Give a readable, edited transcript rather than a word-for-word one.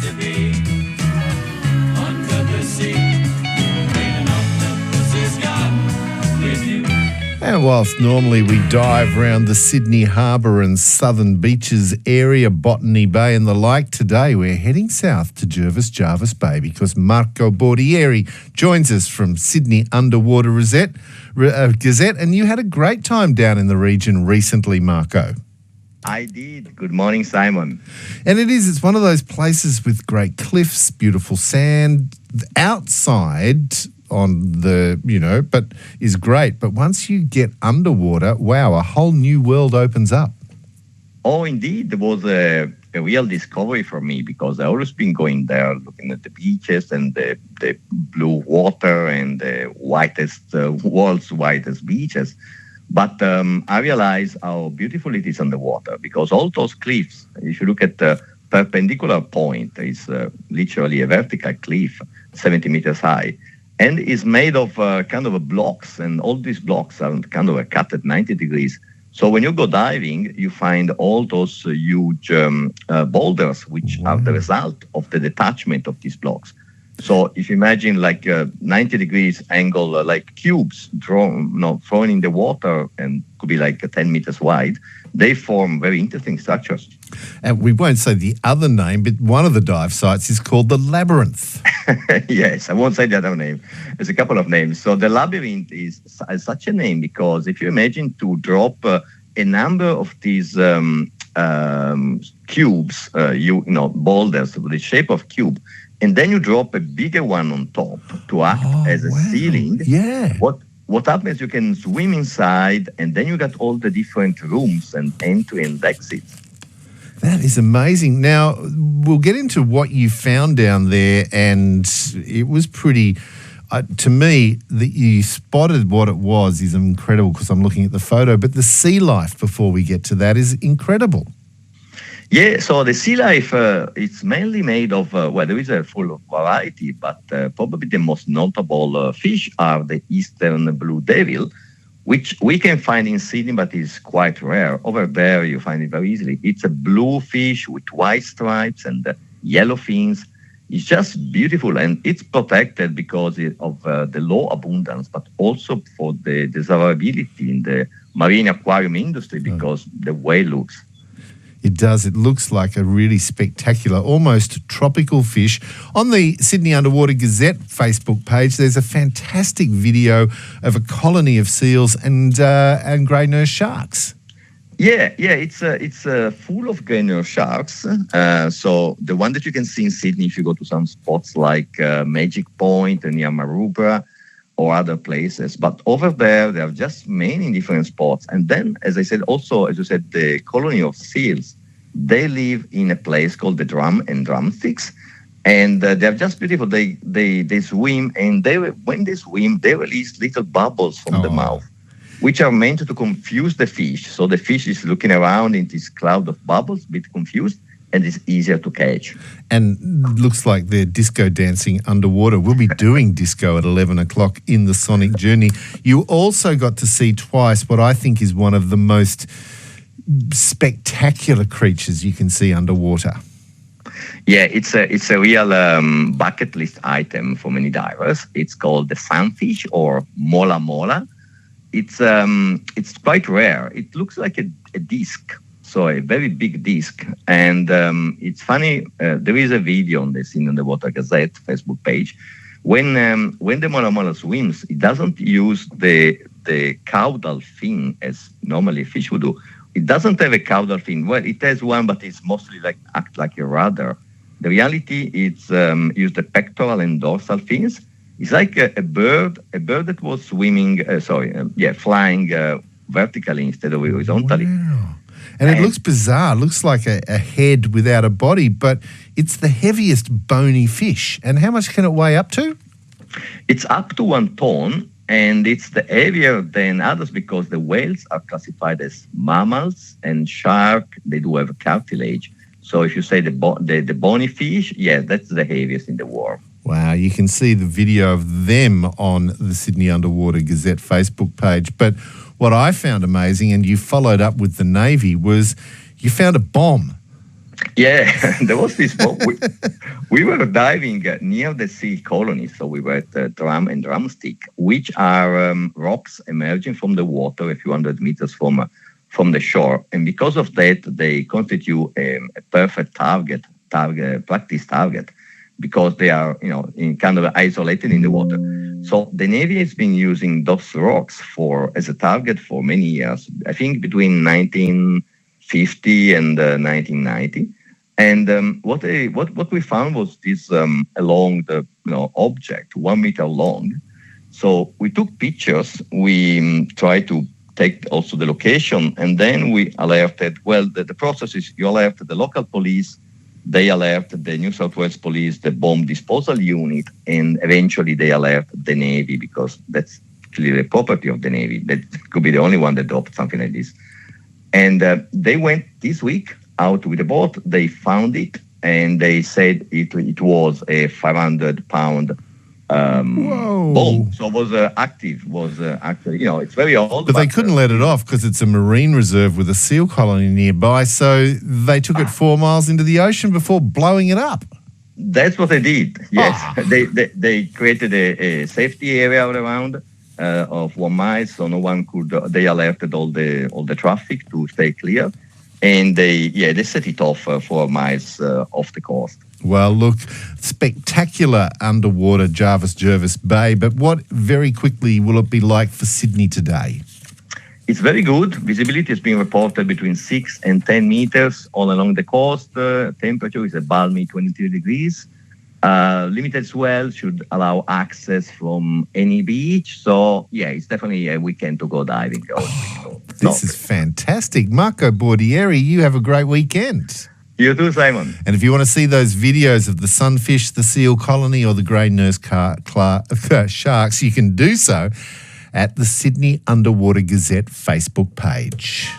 to be under the sea. An octopus is gone with you. And whilst normally we dive round the Sydney Harbour and southern beaches area, Botany Bay and the like, today we're heading south to Jervis Bay because Marco Bordieri joins us from Sydney Underwater Gazette, and you had a great time down in the region recently, Marco. I did. Good morning, Simon. And it's one of those places with great cliffs, beautiful sand, outside on the, but is great. But once you get underwater, wow, a whole new world opens up. Oh, indeed. It was a real discovery for me because I've always been going there, looking at the beaches and the blue water and the world's whitest beaches. But I realized how beautiful it is underwater because all those cliffs, if you look at the perpendicular point, it's literally a vertical cliff, 70 meters high, and is made of kind of blocks, and all these blocks are kind of cut at 90 degrees. So when you go diving, you find all those huge boulders, which are the result of the detachment of these blocks. So if you imagine like a 90 degrees angle, like cubes thrown in the water and could be like 10 meters wide, they form very interesting structures. And we won't say the other name, but one of the dive sites is called the Labyrinth. Yes, I won't say the other name. There's a couple of names. So the Labyrinth is such a name because if you imagine to drop a number of these cubes, boulders with the shape of cube, and then you drop a bigger one on top to act as a ceiling. Yeah. What happens, you can swim inside, and then you got all the different rooms and end-to-end exits. That is amazing. Now, we'll get into what you found down there, and it was pretty... to me, that you spotted what it was is incredible because I'm looking at the photo, but the sea life before we get to that is incredible. Yeah, so the sea life, it's mainly made of, there is a full variety, but probably the most notable fish are the eastern blue devil, which we can find in Sydney, but is quite rare. Over there, you find it very easily. It's a blue fish with white stripes and yellow fins. It's just beautiful, and it's protected because of the low abundance, but also for the desirability in the marine aquarium industry because the way it looks. It does. It looks like a really spectacular, almost tropical fish. On the Sydney Underwater Gazette Facebook page, there's a fantastic video of a colony of seals and grey nurse sharks. Yeah, it's full of grey nurse sharks. So the one that you can see in Sydney, if you go to some spots like Magic Point and near Maroubra or other places, but over there are just many different spots. And then, as I said, also as you said, the colony of seals, they live in a place called the Drum and Drumsticks, and they're just beautiful. They swim, and when they swim, they release little bubbles from the mouth, which are meant to confuse the fish. So the fish is looking around in this cloud of bubbles, a bit confused, and it's easier to catch. And looks like they're disco dancing underwater. We'll be doing disco at 11 o'clock in the Sonic Journey. You also got to see twice what I think is one of the most spectacular creatures you can see underwater. Yeah, it's a real bucket list item for many divers. It's called the sunfish or mola mola. It's quite rare. It looks like a disc, so a very big disc. And it's funny, there is a video on this in the Water Gazette Facebook page. When the mola mola swims, it doesn't use the caudal fin as normally a fish would do. It doesn't have a caudal fin. Well, it has one, but it's mostly act like a rudder. The reality is use the pectoral and dorsal fins. It's like a bird that was swimming, flying vertically instead of horizontally. Wow. And it looks bizarre. It looks like a head without a body, but it's the heaviest bony fish. And how much can it weigh up to? It's up to 1 ton, and it's the heavier than others because the whales are classified as mammals, and shark, they do have cartilage. So if you say the bony fish, yeah, that's the heaviest in the world. Wow, you can see the video of them on the Sydney Underwater Gazette Facebook page. But what I found amazing, and you followed up with the Navy, was you found a bomb. Yeah, there was this boat. We were diving near the sea colony, so we were at Drum and Drumstick, which are rocks emerging from the water a few hundred meters from the shore, and because of that, they constitute a perfect practice target, because they are, in kind of isolated in the water. So the Navy has been using those rocks as a target for many years. I think between 1950 and 1990. And what we found was this along the object, 1 meter long. So we took pictures. We tried to take also the location, and then we alerted. Well, the process is you alert the local police. They alert the New South Wales Police, the bomb disposal unit, and eventually they alert the Navy, because that's clearly property of the Navy. That could be the only one that dropped something like this. And they went this week out with a boat. They found it, and they said it was a 500-pound bomb. So it was active. Was actually, it's very old. But they couldn't let it off because it's a marine reserve with a seal colony nearby. So they took it 4 miles into the ocean before blowing it up. That's what they did. Yes, they created a safety area around of 1 mile, so no one could. They alerted all the traffic to stay clear, and they set it off 4 miles off the coast. Well, look, spectacular underwater Jervis Bay, but what, very quickly, will it be like for Sydney today? It's very good. Visibility has been reported between 6 and 10 meters all along the coast. Temperature is a balmy 22 degrees. Limited swell should allow access from any beach. So, it's definitely a weekend to go diving. This is fantastic. Marco Bordieri, you have a great weekend. You too, Simon. And if you want to see those videos of the sunfish, the seal colony, or the grey nurse sharks, you can do so at the Sydney Underwater Gazette Facebook page.